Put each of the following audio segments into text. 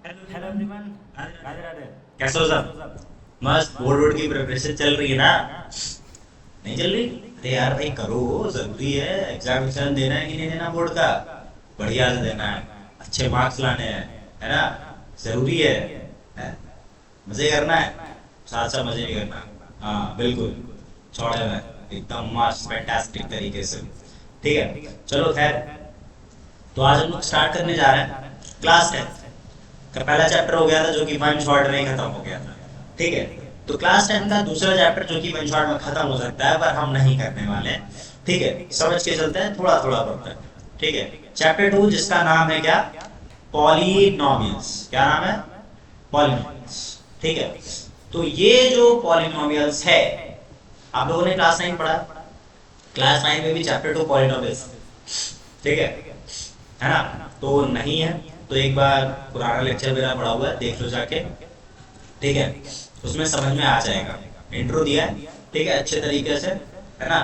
Hello everyone, Radhe Radhe. कैसे हो सब? मस्त। बोर्ड की प्रिपरेशन चल रही है ना? नहीं चल रही? अरे यार भाई करो, जरूरी है। एग्जाम देना है कि नहीं देना बोर्ड का? बढ़िया से देना है, अच्छे मार्क्स लाने हैं, है ना? जरूरी है? मजे करना है, साथ साथ मजे नहीं करना। हाँ बिल्कुल, छोड़े में एकदम मस्त फैंटास्टिक तरीके से। ठीक है, चलो खैर। तो आज हम लोग स्टार्ट करने जा रहे हैं क्लास 10 का पहला चैप्टर हो गया था जो कि वन शॉट में ही खत्म हो गया था। ठीक है, तो क्लास 10 का दूसरा चैप्टर जो कि वन शॉट में खत्म हो सकता है पर हम नहीं करने वाले हैं। ठीक है, समझ के चलते हैं, थोड़ा थोड़ा पढ़ते हैं। ठीक है, चैप्टर 2 जिसका नाम है क्या? पॉलिनोमियल्स। क्या नाम है? पॉलिनोमियल्स। ठीक है, तो ये जो पॉलिनोमियल्स है, आप लोगों ने क्लास 9 पढ़ा, क्लास 9 में भी चैप्टर 2 पॉलिनोमियल्स। ठीक है ना? तो नहीं है तो एक बार पुराना लेक्चर मेरा पढ़ा हुआ है, देख लो जाके। ठीक है, उसमें समझ में आ जाएगा। इंट्रो दिया है, ठीक है, अच्छे तरीके से, है ना?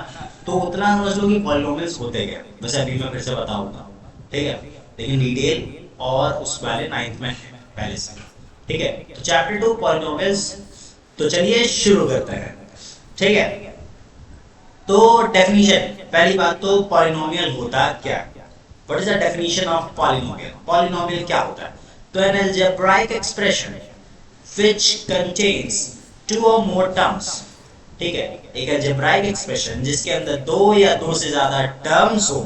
तो उतना समझ लो कि पॉलिनोमियल्स होते क्या, वैसे अभी मैं फिर से बताऊंगा। ठीक है, लेकिन डिटेल और उस वाले 9th में है पहले से। ठीक है, तो चैप्टर 2 पॉलिनोमियल्स। तो चलिए शुरू करते हैं। ठीक है, तो डेफिनेशन, पहली बात तो पॉलिनोमियल होता क्या? What is the definition of polynomial? Polynomial क्या होता है? तो an algebraic expression which contains two or more terms. ठीक है, एक algebraic expression जिसके अंदर दो या दो से ज्यादा terms हो,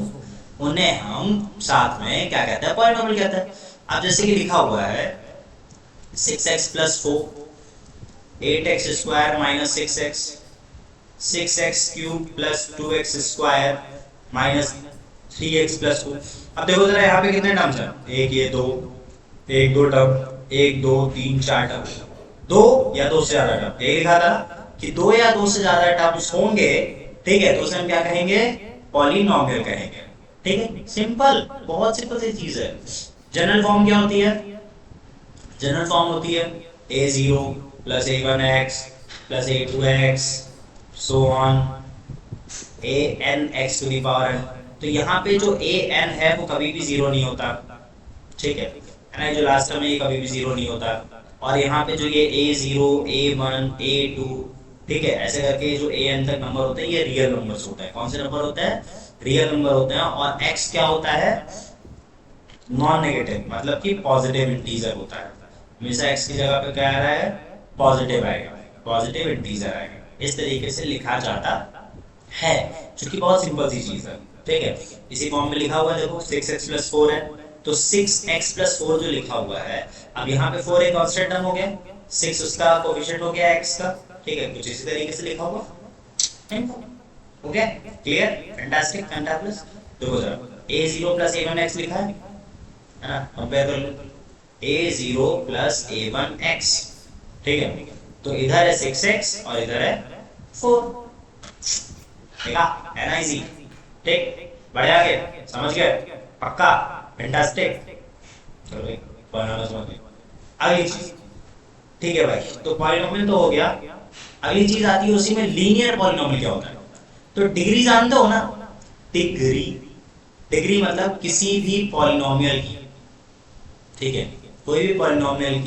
उन्हें हम साथ में क्या कहते हैं? polynomial कहते हैं। अब जैसे कि लिखा हुआ है 6x plus 4, 8x square minus 6x, 6x cube plus 2x square minus 3x plus 4। अब देखो जरा यहाँ पे कितने टर्म्स हैं? एक ये दो, एक दो टर्म, एक दो तीन चार टर्म, दो या दो से ज्यादा टर्म। ये लिखा था कि दो या दो से ज्यादा टर्म्स होंगे, ठीक है, तो उसे हम क्या कहेंगे? पॉलिनोमियल कहेंगे। ठीक है, सिंपल, बहुत सिंपल सी चीज है। जनरल फॉर्म क्या होती है? जनरल फॉर्म होती है a0 plus a1x plus a2x so on an x to the power n। तो यहाँ पे जो an है वो कभी भी जीरो नहीं होता। ठीक है ना? जो लास्ट में ये कभी भी जीरो नहीं होता। और यहाँ पे जो ये a0 a1 a2, ठीक है, ऐसे करके जो an तक नंबर होते हैं ये रियल नंबर्स होते हैं। कौन से नंबर होते हैं? रियल नंबर होते हैं। और x क्या होता है? नॉन नेगेटिव, मतलब कि पॉजिटिव इंटीजर होता है। हमेशा x की जगह पे क्या आ रहा है? पॉजिटिव आएगा, पॉजिटिव इंटीजर आएगा। इस तरीके से लिखा जाता है, जो कि बहुत सिंपल सी चीज है। ठीक है, इसी फॉर्म में लिखा हुआ है, देखो 6x plus 4 है, तो 6x plus 4 जो लिखा हुआ है, अब यहाँ पे 4 एक कांस्टेंट टर्म हो गया, 6 उसका कोएफिशिएंट हो गया x का। ठीक है, कुछ इसी तरीके से लिखा हुआ हो गया। क्लियर? Fantastic, fantabulous. देखो जरा a0 plus a1x लिखा है ना? कंपेयर कर लो, a0 plus a1x। ठीक है, तो इधर है 6x और इधर है 4। ठीक है ना? इजी। ठीक, बढ़िया गए, समझ गए? पक्का? फैंटास्टिक। चलो भाई, पॉलिनोमियल समझ गए। अगली चीज, ठीक है भाई, तो पॉलिनोमियल तो हो गया। अगली चीज आती है उसी में, लीनियर पॉलिनोमियल क्या होता है? तो डिग्री जानते हो ना? डिग्री, डिग्री मतलब किसी भी पॉलिनोमियल की, ठीक है, कोई भी पॉलिनोमियल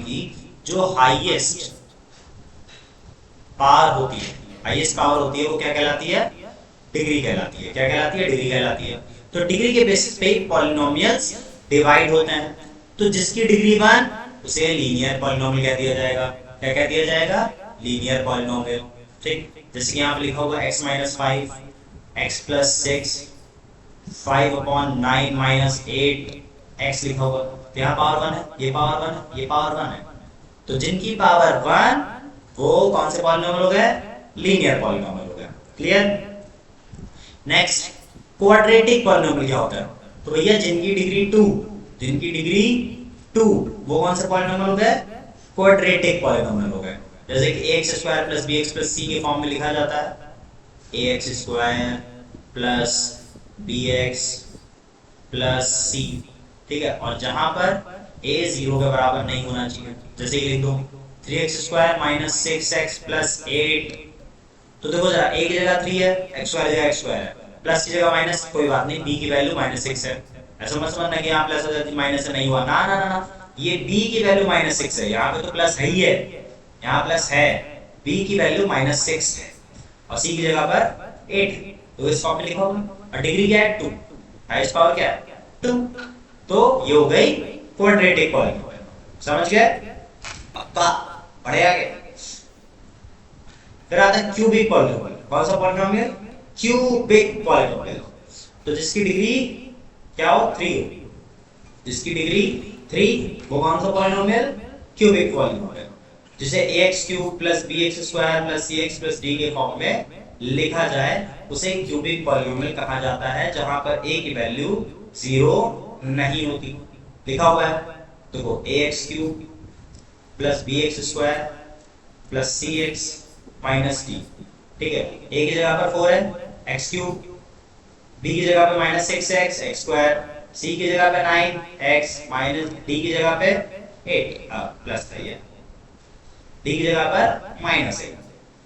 की जो हाईएस्ट पावर होती है, हाईएस्ट पावर होती है, वो क्या कहलाती है? डिग्री कहलाती है। क्या कहलाती है? डिग्री कहलाती है। तो डिग्री के बेसिस पे पॉलिनोमियल्स डिवाइड होते हैं। तो जिसकी डिग्री 1 उसे लीनियर पॉलिनोमियल कह दिया जाएगा। क्या कह दिया जाएगा? Linear polynomial. ठीक, जैसे कि यहाँ पे लिखा हुआ x - 5, x + 6, 5/9 - 8 x लिखा हुआ, तो यहाँ पावर 1 है, ये पावर 1 है, ये पावर 1 है। तो जिनकी पावर 1 वो कौन से पॉलिनोमियल हो गए? लीनियर पॉलिनोमियल हो गए। क्लियर? नेक्स्ट, क्वाड्रेटिक पॉलिनोमियल क्या होता है? तो भैया जिनकी डिग्री 2, जिनकी डिग्री 2 वो कौन से पॉलिनोमियल हो गए? क्वाड्रेटिक पॉलिनोमियल हो गए। जैसे कि ax² + bx + c के फॉर्म में लिखा जाता है ax² + bx + c। ठीक है, और जहां पर a 0 के बराबर नहीं होना चाहिए, जैसे कि लिख दो 3x² - 6x + 8। तो देखो जरा, a की जगह 3 है, x² की जगह x² है, प्लस की जगह माइनस, कोई बात नहीं, b की वैल्यू -6 है। ऐसा मत समझना कि यहाँ प्लस हो जाती माइनस से नहीं हुआ, ना ना ना ना, ये b की वैल्यू -6 है, यहाँ पे तो प्लस है ही है, यहाँ प्लस है, b की वैल्यू -6 है और c की जगह पर 8 है, तो इस फॉर्म में लिखा होगा। और डिग्री क्या है 2, हाईएस्ट पावर क्या है 2, तो ये हो गई क्वाड्रेटिक पॉलीनोमियल। समझ गए? पक्का? पढ़े आगे? फिर आता है क्यूबिक पॉलीनोमियल। कौन सा पॉलीनोमियल? Cubic polynomial. तो जिसकी डिग्री क्या हो 3 हो, जिसकी डिग्री 3, वो कौन सा पॉलीनोमियल? क्यूबिक पॉलीनोमियल, जिसे ax³ + bx² + cx + d के फॉर्म में लिखा जाए उसे क्यूबिक पॉलीनोमियल कहा जाता है, जहां पर a की वैल्यू 0 नहीं होती। लिखा हुआ है देखो, ax³ + bx² + cx - d, ठीक है। a की जगह पर 4 है, x³, b की जगह पे -6x, x², c की जगह पे 9x, d की जगह पे 8, प्लस था ये, d की जगह पर -8,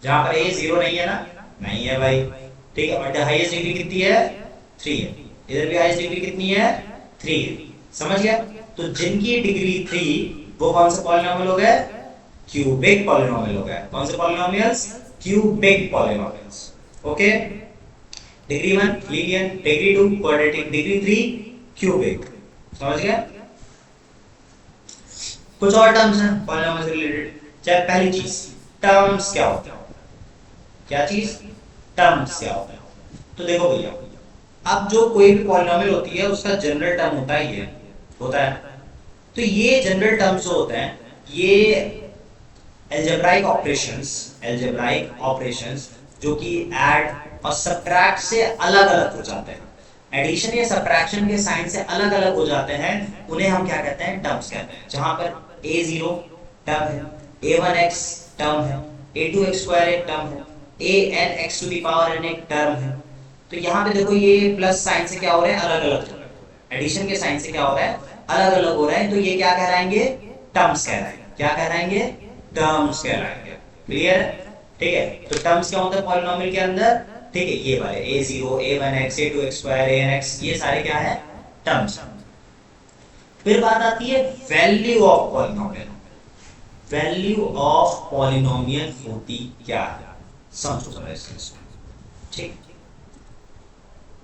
जहां पर a 0 नहीं है ना, नहीं है भाई, ठीक है। और हाईएस्ट डिग्री कितनी है? 3 है। इधर भी हाईएस्ट डिग्री कितनी है? 3 है। समझ गया? तो जिनकी डिग्री 3, वो कौन सा पॉलीनोमियल हो गए? क्यूबिक पॉलीनोमियल हो गए। कौन से polynomials? Cubic polynomials. Okay, degree 1 linear, degree 2 quadratic, degree 3 cubic. समझ गया? कुछ और टर्म्स हैं पॉलीनोमियल से रिलेटेड। चाहे पहली चीज, टर्म्स क्या होता है? क्या चीज? टर्म्स क्या होता है? तो देखो भैया, अब जो कोई भी पॉलीनोमियल होती है उसका जनरल टर्म होता है, ये होता है। तो ये जनरल टर्म्स जो होते हैं, ये अलजेब्राइक ऑपरेशंस जो कि ऐड और सब्ट्रैक्ट से अलग-अलग हो जाते हैं, एडिशन या सब्ट्रैक्शन के साइन से अलग-अलग हो जाते हैं, उन्हें हम क्या कहते हैं? टर्म्स कहते हैं। जहां पर a0 टर्म है, a1x टर्म है, a2x² एक टर्म है, an(x⁴n) एक टर्म है। तो यहाँ पे देखो, ये प्लस साइन से क्या हो रहा है? अलग-अलग, एडिशन के साइन से क्या हो रहा है? अलग-अलग हो रहा है। तो ये क्या कहलाएंगे? टर्म्स कहलाएंगे। क्या कहलाएंगे? टर्म्स कहलाएंगे। क्लियर है? ठीक है। तो टर्म्स क्या होता है पॉलीनोमियल के अंदर? ठीक है, ये वाले a0, a1x, a2x², anx, ये सारे क्या है? टर्म्स। फिर बात आती है value of polynomial. Value of polynomial होती क्या है? समझो जरा इसको, ठीक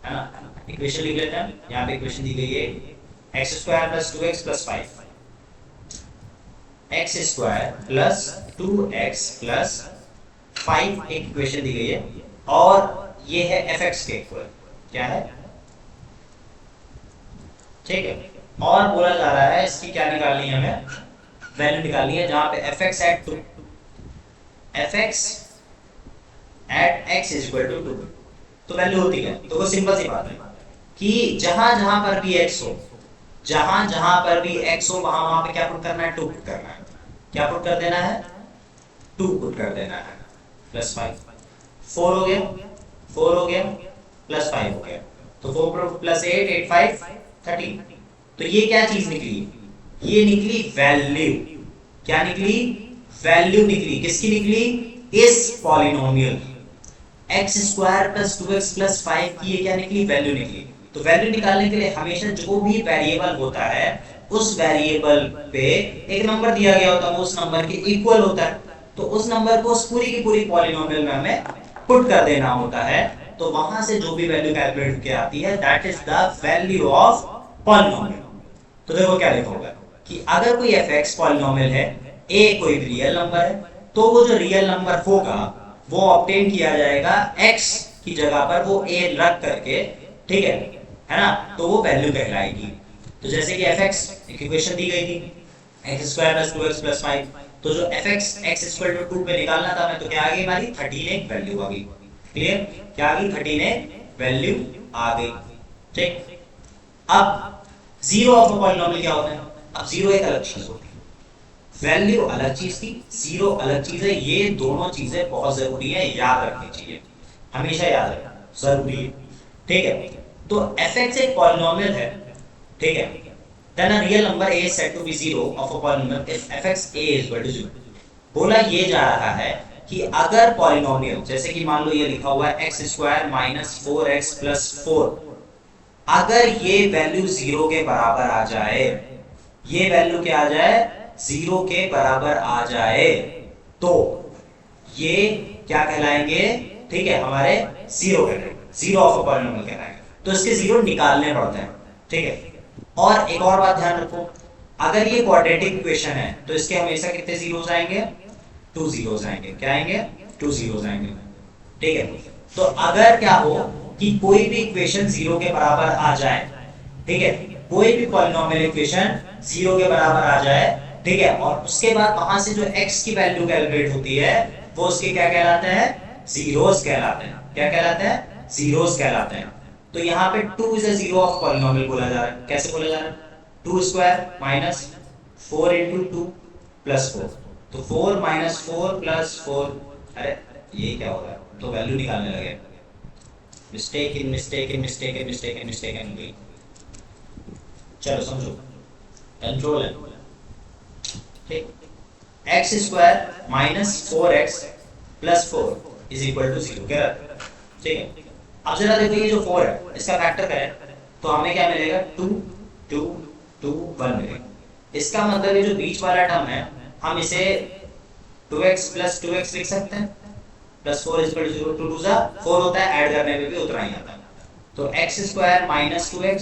है ना। इक्वेशन लिख लेते हैं। यहाँ पे इक्वेशन दी गई है x² + 2x + 5, x² + 2x + 5 एक इक्वेशन दी गई है, और ये है fx के इक्वल। क्या है? ठीक है। और बोला जा रहा है इसकी क्या निकालनी है? हमें वैल्यू निकालनी है, जहां पे fx at 2, fx at x = 2। तो वैल्यू होती है, तो वो सिंपल सी बात है कि जहां पर भी x हो, जहां पर भी x हो, वहां पे क्या पुट करना है? 2 पुट करना है। क्या पुट कर देना है? 2 पुट कर देना है। +5, 4 हो गया, 4 हो गया, +5 हो गया, तो 4 + 8, 8 5 13। तो ये क्या चीज निकली? ये निकली वैल्यू। क्या निकली? वैल्यू निकली। किसकी निकली? इस पॉलीनोमियल x² + 2x + 5 की ये क्या निकली? वैल्यू निकली। तो वैल्यू निकालने के लिए हमेशा जो भी वेरिएबल होता है, उस वेरिएबल पे एक नंबर दिया गया होता है, वो उस नंबर के इक्वल होता है। तो उस नंबर को उस पूरी की पूरी पॉलीनोमियल में हमें पुट कर देना होता है। तो वहां से जो भी वैल्यू कैलकुलेट होकर आती है, that is the value of polynomial. तो देखो क्या लिखा होगा कि अगर कोई fx पॉलीनोमियल है, a कोई रियल नंबर है, तो वो जो रियल नंबर होगा वो ऑब्टेन किया जाएगा x की जगह पर वो a रख करके, ठीक है ना। तो वो वैल्यू कहलाएगी। तो जैसे कि fx इक्वेशन दी गई थी x² + 2x + 5, तो जो fx x = 2 पे निकालना था मैं, तो क्या आ गई हमारी? 13 एक वैल्यू आ गई। क्लियर? क्या आ गई? 13 एक वैल्यू आ गई। ठीक। अब जीरो ऑफ अ पॉलीनोमियल क्या होता है? अब जीरो एक अलग चीज होती है, वैल्यू अलग चीज थी, जीरो अलग चीज है। ये दोनों चीजें बहुत जरूरी है, याद रखनी चाहिए, हमेशा याद रखना जरूरी है। ठीक है। तो fx एक पॉलीनोमियल है, ठीक है। Then a real number a is said to be 0 of a polynomial if fx a is equal to 0। बोला ये जा रहा है कि अगर पॉलीनोमियल, जैसे कि मान लो ये लिखा हुआ है x² - 4x + 4, अगर ये वैल्यू 0 के बराबर आ जाए, ये वैल्यू क्या आ जाए, 0 के बराबर आ जाए, तो ये क्या कहलाएंगे, ठीक है, हमारे जीरो कहलाएंगे, जीरो ऑफ अ पॉलिनोमियल कहलाएंगे। तो इसके जीरो निकालने पड़ते हैं, ठीक है। और एक और बात ध्यान रखो, अगर ये क्वाड्रेटिक इक्वेशन है तो इसके हमेशा कितने जीरोस आएंगे, 2 जीरोस आएंगे। क्या आएंगे, 2 जीरोस आएंगे, ठीक है। तो अगर क्या हो कि कोई भी इक्वेशन 0 के बराबर आ जाए, ठीक है, कोई भी पॉलिनोमियल इक्वेशन 0 के बराबर आ जाए, ठीक है, और उसके बाद वहां से जो x की वैल्यू कैलकुलेट होती है वो उसके क्या कहलाते हैं, जीरोस कहलाते हैं। क्या कहलाते हैं, जीरोस कहलाते हैं। तो यहाँ पे 2 is a zero of polynomial बोला जा रहा है। कैसे बोला जा रहा है, 2 स्क्वायर माइनस 4 into 2 प्लस 4, तो 4 minus 4 plus 4, अरे ये क्या हो रहा है, तो वैल्यू निकालने लगे, mistake in mistake in mistake in mistake in mistake in गई। चलो समझो, कंट्रोल है, ठीक, x square minus 4x plus 4 is equal to 0, क्या, ठीक है। अब जरा देखो ये जो 4 है इसका फैक्टर करें तो हमें क्या मिलेगा, 2 2 2 1 मिलेगा। इसका मतलब ये जो बीच वाला टर्म है हम इसे 2x प्लस 2x लिख सकते हैं, प्लस 4 इज इक्वल टू 0, 2 2 जा 4 होता है, ऐड करने पे भी उतना ही आता है। तो x square minus 2x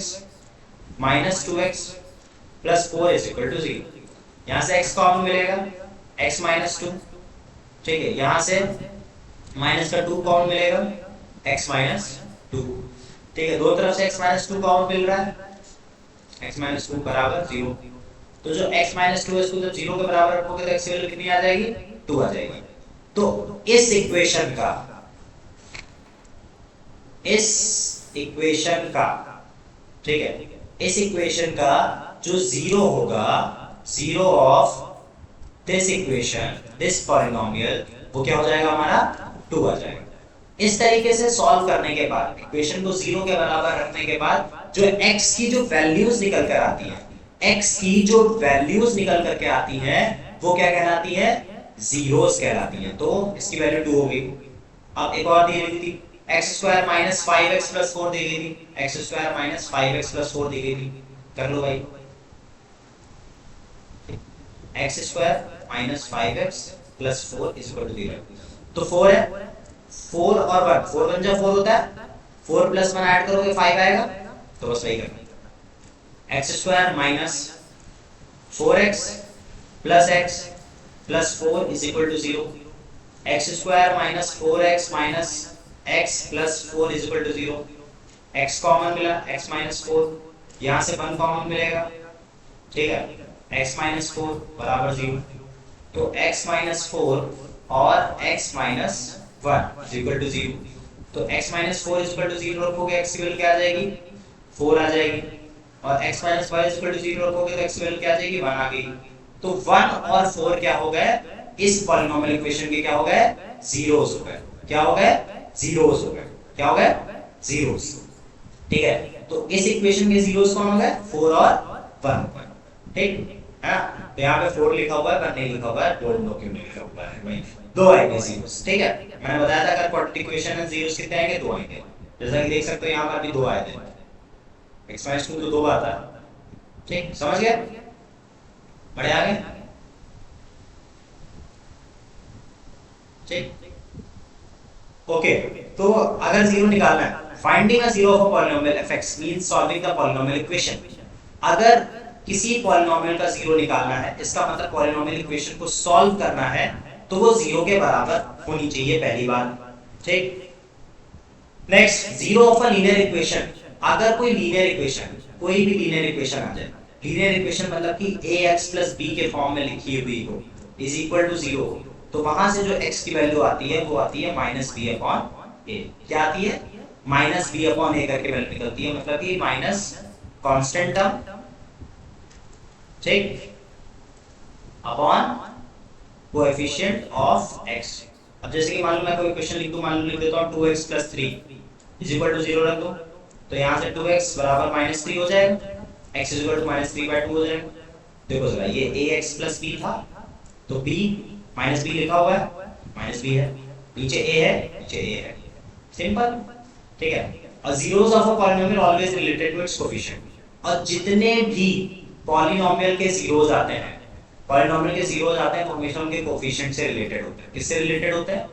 plus 4 is equal to 0। यहाँ से x कॉमन मिलेगा, x माइनस 2, ठीक है, यहाँ से माइनस का 2 कॉमन मिलेगा, x माइनस 2, ठीक है, दोनों तरफ से x माइनस 2 कॉमन मिल रहा है, x माइनस 2 बराबर 0। तो जो x माइनस 2 है इसको जब 0 के बराबर रखोगे तो x की वैल्यू कितनी आ जाएगी, 2 आ जाएगी। तो इस इक्वेशन का, ठीक है, इस इक्वेशन का जो 0 होगा, 0 of this equation, this polynomial, वो क्या हो जाएगा हमारा, 2 आ जाएगा। इस तरीके से सॉल्व करने के बाद, इक्वेशन को 0 के बराबर रखने के बाद जो x की जो वैल्यूज निकल कर आती है, x की जो वैल्यूज निकल करके आती हैं वो क्या कहलाती है, जीरोस कहलाती हैं। तो इसकी वैल्यू 2 होगी। अब एक और दी गई थी, x square minus 5x plus 4 दी गई थी, x square minus 5x plus 4 दी गई थी, कर लो भाई, x square minus 5x plus 4 is equal to 0। तो 4 है, 4 और 1, 4 1 जा 4 होता है, 4 प्लस 1 ऐड करोगे 5 आएगा, तो बस वही करना, x square minus 4x plus x plus 4 is equal to 0, x square minus 4x minus x plus 4 is equal to 0, x common मिला, x माइनस 4, यहाँ से 1 कॉमन मिलेगा, ठीक है, x माइनस 4 बराबर 0। तो x माइनस 4 और x minus 1 is equal to 0। तो x minus 4 is equal to 0 रखोगे, x की वैल्यू क्या आ जाएगी, 4 आ जाएगी, और x minus 5 is equal to 0 रखोगे तो x की वैल्यू क्या आ जाएगी, 1 आ गई। तो 1 और 4 क्या हो गए, इस पॉलिनोमियल इक्वेशन के क्या हो गए, जीरोस हो गए। क्या हो गए, जीरोस हो गए। क्या हो गए, जीरोस, ठीक है। तो इस इक्वेशन के जीरोस कौन हो गए, 4 और 1, ठीक है। तो यहाँ पे 4 लिखा हुआ है पर नहीं लिखा हुआ है, डोंट नो क्यों नहीं लिखा हुआ है भाई, 2 आएंगे जीरोस, ठीक है। मैंने बताया था अगर क्वाड्रेटिक इक्वेशन में जीरोस कितने आएंगे, 2 आएंगे। जैसा कि देख सकते हो यहाँ पर भी 2 आए थे, x माइनस 2 तो 2 आता है, ठीक, समझ गए, बड़े आगे, ठीक, ओके। तो अगर 0 निकालना है, finding a zero of a polynomial fx means solving the polynomial equation. अगर किसी पॉलिनोमियल का 0 निकालना है, इसका मतलब पॉलिनोमियल इक्वेशन को सॉल्व करना है तो वो 0 के बराबर होनी चाहिए, पहली बात, ठीक। Next, zero of a linear equation. अगर कोई लीनियर इक्वेशन, कोई भी लीनियर इक्वेशन आ जाए, लीनियर इक्वेशन मतलब कि ax + b के फॉर्म में लिखी हुई हो, इज इक्वल टू 0, तो वहां से जो x की वैल्यू आती है वो आती है -b/a। क्या आती है, -b/a करके वैल्यू निकलती है, मतलब कि माइनस कांस्टेंट टर्म, ठीक, अपॉन कोएफिशिएंट ऑफ x। अब जैसे कि मान लो मैं कोई इक्वेशन लिख दूं, मान लो लिख देता हूं 2x + 3 इज इक्वल टू 0 रख दो, तो यहाँ से 2x बराबर -3 हो जाएगा, x इज इक्वल टू -3/2 हो जाएगा। देखो जरा, ये ax + b था, तो b -b लिखा हुआ है, -b है, नीचे a है, नीचे a है, सिंपल, ठीक है। और zeros of a polynomial always related to its coefficient. और जितने भी पॉलिनोमियल के जीरोस आते हैं, पॉलिनोमियल के जीरोस आते हैं तो हमेशा उनके कोफिशिएंट से रिलेटेड होते हैं। किससे रिलेटेड होते हैं?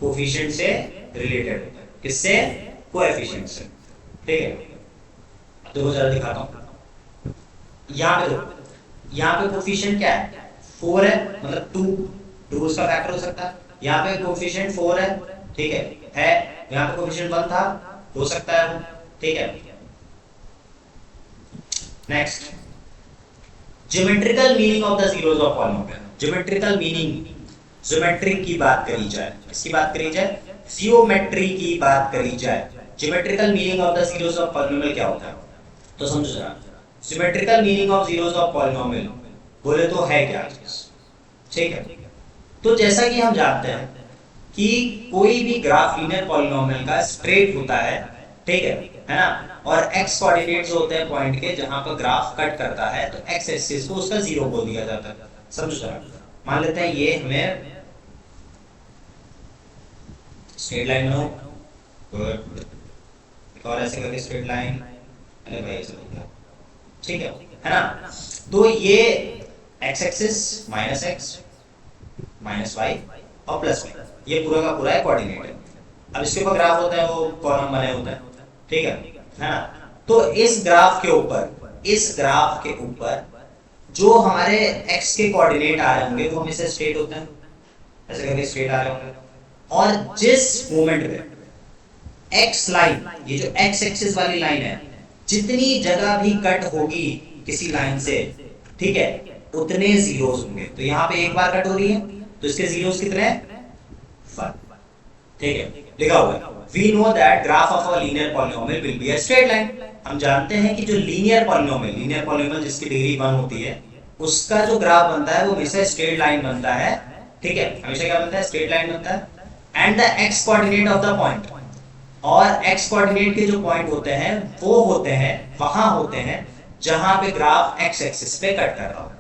कोफिशिएंट से रिलेटेड होते हैं। किससे? कोएफिशिएंट से। ठीक है, देखो जरा दिखाता हूं। यहाँ पे देखो, यहाँ पे कोफिशिएंट क्या है? 4 है, मतलब 2 उसका फैक्टर हो सकता है। यहाँ पे कोफिशिएंट 4 है, ठीक है। यहाँ पे कोफिशिएंट 1 था, हो सकता है, ठीक है। Next, geometrical meaning of the zeros of polynomial. Geometrical meaning, geometry की बात करी जाए, किसकी बात करी जाए? जियोमेट्री की बात करी जाए। Geometrical meaning of the zeros of polynomial क्या होता है? तो समझो जरा, geometrical meaning of zeros of polynomial बोले तो है क्या चीज? ठीक है, तो जैसा कि हम जानते हैं कि कोई भी ग्राफ लीनियर पॉलिनोमियल का स्ट्रेट होता है, ठीक है ना, और x कोऑर्डिनेट्स होते हैं पॉइंट के जहां पर ग्राफ कट करता है, तो x एक्सिस को उसका 0 बोल दिया जाता है। समझो जरा, मान लेते हैं ये हमें स्ट्रेट लाइन बनाओ, गुड, और ऐसे करके स्ट्रेट लाइन, अरे भाई ऐसे हो गया, ठीक है ना। तो ये x axis minus x minus y और प्लस y, ये पूरा का पूरा कोऑर्डिनेट है। अब इसके ऊपर ग्राफ होता है, वो कॉलम बने होते हैं, ठीक है ना। तो इस ग्राफ के ऊपर जो हमारे x के कोऑर्डिनेट आ रहे होंगे वो हमेशा स्ट्रेट होते हैं, ऐसे करके स्ट्रेट आ रहे होंगे। और जिस मोमेंट पे x लाइन, ये जो x एक्सिस वाली लाइन है, जितनी जगह भी कट होगी किसी लाइन से, ठीक है, उतने जीरोस होंगे। तो यहाँ पे एक बार कट हो रही है तो इसके जीरोस कितने हैं? 1, ठीक है, लिखा हुआ है। We know that graph of a linear polynomial will be a straight line. हम जानते हैं कि जो लीनियर पॉलिनोमियल जिसकी डिग्री 1 होती है, उसका जो ग्राफ बनता है वो हमेशा स्ट्रेट लाइन बनता है, ठीक है, हमेशा क्या बनता है? स्ट्रेट लाइन बनता है। And the x coordinate of the point, और x कोऑर्डिनेट के जो पॉइंट होते हैं वो होते हैं, वहां होते हैं जहां पे ग्राफ x एक्सिस पे कट कर रहा हो।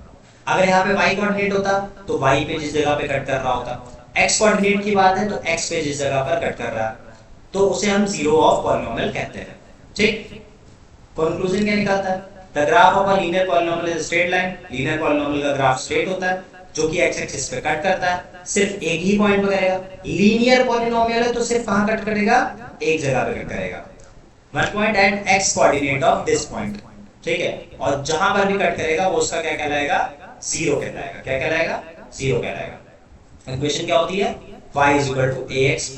अगर यहाँ पे y कोऑर्डिनेट होता तो y पे जिस जगह पे कट कर रहा होता, x कोऑर्डिनेट की बात है तो x पे जिस जगह पर कट कर रहा है, तो उसे हम जीरो ऑफ पॉलिनोमियल कहते हैं। ठीक, कंक्लूजन क्या निकलता है? The graph of a linear polynomial is straight line. Linear polynomial का ग्राफ स्ट्रेट होता है जो कि x एक्सिस पे कट करता है, सिर्फ एक ही पॉइंट पे करेगा। लीनियर पॉलिनोमियल है तो सिर्फ कहां कट करेगा? एक जगह पे कट करेगा। One point eight x coordinate of this point, ठीक है, और जहां पर भी कट करेगा वो उसका क्या कहलाएगा? जीरो कहलाएगा। क्या कहलाएगा? जीरो कहलाएगा। इक्वेशन क्या होती है? y ax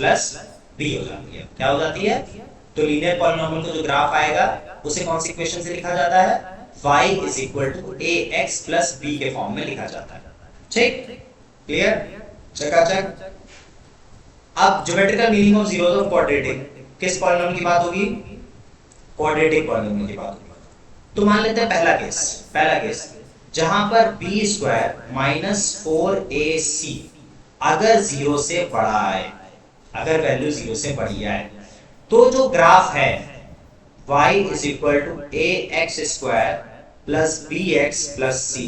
b हो जाती है। क्या हो जाती है? तो लीनियर पॉलिनोमियल का जो ग्राफ आएगा उसे कौन सी इक्वेशन से लिखा जाता है? y ax b के फॉर्म में लिखा जाता है। ठीक, क्लियर, चकाचक। अब geometrical meaning of zeros of quadratic, किस पॉलिनोमियल की बात होगी? क्वाड्रेटिक पॉलिनोमियल की बात होगी। तो मान लेते हैं पहला केस जहां पर b स्क्वायर माइनस 4ac अगर 0 से बड़ा है, अगर वैल्यू 0 से बड़ी है, तो जो ग्राफ है y is equal to ax square plus bx plus c,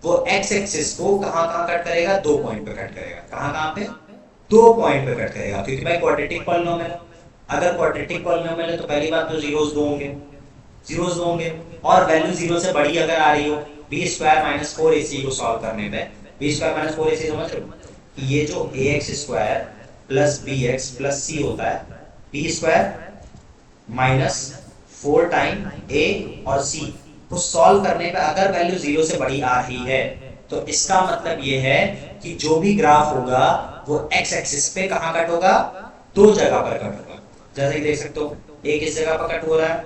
वो x एक्सिस को कहां कट करेगा? 2 पॉइंट पे कट करेगा। कहां पे? 2 पॉइंट पे कट करेगा, क्योंकि भाई क्वाड्रेटिक पॉलिनोमियल, अगर क्वाड्रेटिक पॉलिनोमियल है तो पहली बात तो जीरोस 2 होंगे, और वैल्यू 0 से बड़ी अगर आ रही हो, b स्क्वायर माइनस 4ac को सॉल्व करने पे, b स्क्वायर माइनस 4ac समझ रहे हो? ये जो ax square plus bx plus c होता है, b square minus 4 time a और c को सॉल्व करने पे अगर वैल्यू 0 से बड़ी आ रही है, तो इसका मतलब ये है कि जो भी ग्राफ होगा वो x एक्सिस पे कहां कट होगा? 2 जगह पर कट होगा। जैसे कि देख सकते हो, एक इस जगह पर कट हो रहा है,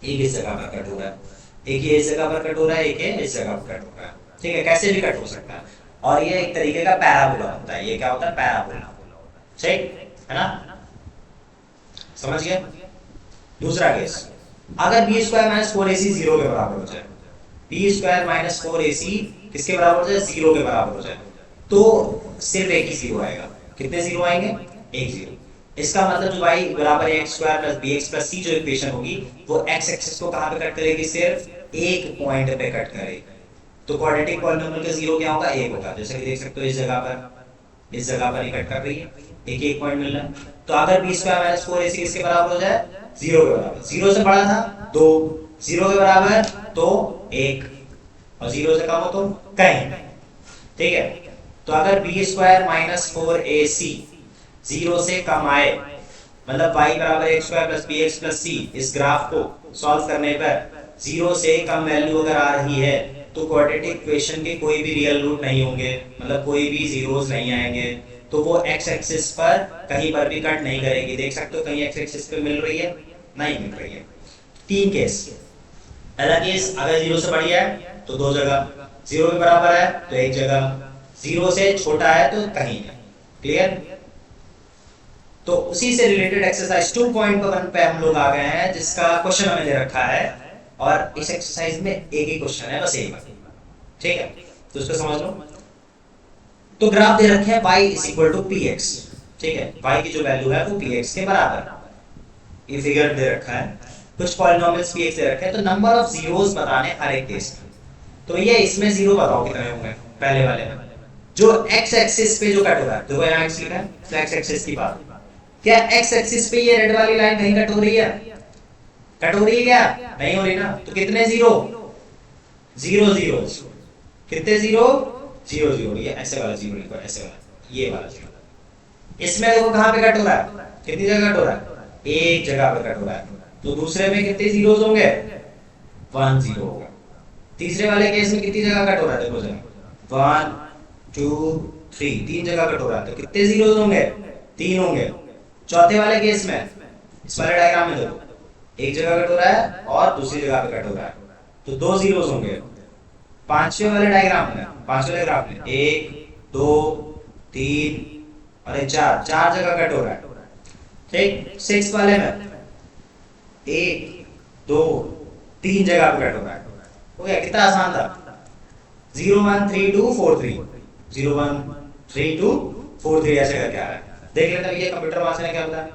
एक इस जगह पर कट हो रहा है, एक ये इस जगह पर कट हो रहा है, एक ये इस जगह पर कट हो रहा है। ठीक है, कैसे भी कट हो सकता है, और ये एक तरीके का पैराबोला होता है। ये क्या होता है? पैराबोला। ठीक है ना, समझ गए? दूसरा केस, अगर b स्क्वायर माइनस 4ac 0 के बराबर हो जाए, b स्क्वायर माइनस 4ac किसके बराबर हो जाए? 0 के बराबर हो जाए, तो सिर्फ एक ही जीरो आएगा। कितने जीरो आएंगे? एक जीरो। इसका मतलब जो y बराबर है x square plus bx plus c जो इक्वेशन होगी वो x एक्सिस को कहां पे कट करेगी? सिर्फ एक पॉइंट पे कट करेगी। तो क्वाड्रेटिक पॉलिनोमियल का जीरो क्या होगा? 1 होगा। जैसे कि देख सकते हो इस जगह पर इस जगह पर ही कट कर रही है, एक एक पॉइंट मिल रहा है। तो अगर बी स्क्वायर माइनस 4ac किसके बराबर हो जाए, 0 के बराबर। 0 से बड़ा था 2, 0 के बराबर तो 1, और 0 से कम हो तो कहीं, ठीक है। तो अगर बी स्क्वायर माइनस 4ac 0 से कम आए, मतलब y बराबर x square plus bx plus c, इस ग्राफ को सॉल्व करने पर 0 से कम वैल्यू अगर आ रही है तो क्वाड्रेटिक इक्वेशन के कोई भी रियल रूट नहीं होंगे, मतलब कोई भी जीरोस नहीं आएंगे, तो वो x एक्सिस पर कहीं पर भी कट नहीं करेगी। देख सकते हो कहीं x एक्सिस पे मिल रही है, नहीं मिल रही है। 3 केस। पहला केस अगर 0 से बड़ी है तो 2 जगह, 0 के बराबर है तो 1 जगह, 0 से छोटा है तो कहीं नहीं। क्लियर? तो उसी से रिलेटेड एक्सरसाइज 2.1 पे हम लोग आ गए हैं, जिसका क्वेश्चन हमें दे रखा है, और इस एक्सरसाइज में एक ही क्वेश्चन है, बस एक, ठीक है। तो इसको समझ लो। तो ग्राफ दे रखे हैं y is equal to px, ठीक है। y की जो वैल्यू है वो px के बराबर, ये फिगर दे रखा है, कुछ पॉलिनोमियल्स px दे रखे हैं, तो नंबर ऑफ जीरोस बताने हर एक केस में। तो ये इसमें जीरो बताओ कितने होंगे पहले वाले में, जो x एक्सिस पे जो कट हो रहा है, देखो यहाँ x लिखा है, तो x एक्सिस की बात, क्या x एक्सिस पे ये रेड वाली लाइन कहीं कट हो रही है? कट हो रही है क्या? नहीं हो रही ना। तो कितने जीरो? 0 जीरोस। कितने जीरो? 0 0। ये ऐसे वाला जीरो लिखो, ऐसे वाला, ये वाला जीरो। इसमें देखो कहां पे कट हो रहा है, कितनी जगह कट हो रहा है? एक जगह पे कट हो रहा है। तो दूसरे में कितने जीरोस होंगे? 1 0 होगा। तीसरे वाले केस में कितनी जगह कट हो रहा है? देखो जरा, 1 2 3, 3 जगह कट हो रहा है, तो कितने जीरोस होंगे? 3 होंगे। चौथे वाले केस में, इस वाले डायग्राम में देखो, एक जगह कट हो रहा है और दूसरी जगह पे कट हो रहा है, तो 2 जीरोस होंगे। पांचवे वाले डायग्राम में, पांचवे ग्राफ में 1 2 3 और 4, 4 जगह कट हो रहा है, ठीक। 6 वाले में 1 2 3 जगह पे कट हो रहा है। हो गया, कितना आसान था। 0 1 3 2 4 3, 0 1 3 2 4 3 ऐसे करके आ रहा है। देख लेते हैं ये कंप्यूटर भाषा में क्या होता है।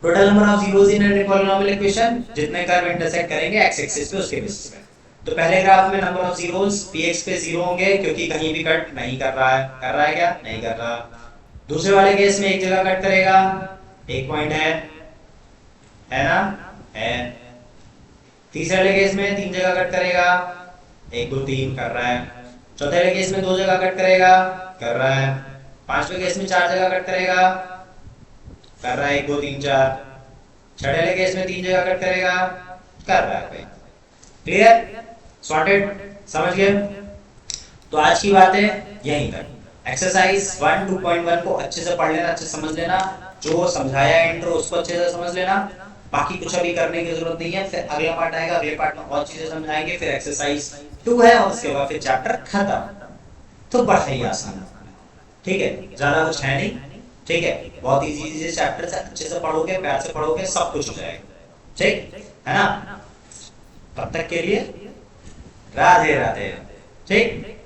Total number of zeros in any polynomial equation, जितने कर्व इंटरसेक्ट करेंगे x एक्सिस पे उसके बेसिस पे। तो पहले ग्राफ में नंबर ऑफ जीरोस px पे 0 होंगे, क्योंकि कहीं भी कट नहीं कर रहा है। कर रहा है क्या? नहीं कर रहा। दूसरे वाले केस में एक जगह कट करेगा, एक पॉइंट है ना, है। तीसरे वाले केस में 3 जगह कट करेगा, 1 2 3 कर रहा है। चौथे वाले केस में 2 जगह कट करेगा, कर रहा है। पांचवे केस में 4 जगह कट करेगा, कर रहा है, 1 2 3 4। छठे वाले केस में 3 जगह कट करेगा, कर रहा है भाई। क्लियर? सॉर्टेड? समझ गए? तो आज की बात है यहीं तक। एक्सरसाइज 1 2.1 को अच्छे से पढ़ लेना, अच्छे से समझ लेना, जो समझाया इंट्रो उसको अच्छे से समझ लेना। बाकी कुछ अभी करने की जरूरत नहीं है, फिर अगला पार्ट आएगा, अगले पार्ट में और चीजें समझाएंगे, फिर एक्सरसाइज 2 है और उसके बाद फिर चैप्टर खत्म। तो बड़ा ही आसान है, ठीक है, ज्यादा कुछ है नहीं, ठीक है। बहुत इजी चैप्टर से अच्छे से पढ़ोगे, प्यार से पढ़ोगे, सब कुछ हो जाएगा, ठीक है ना। तब तक के लिए राधे राधे, ठीक।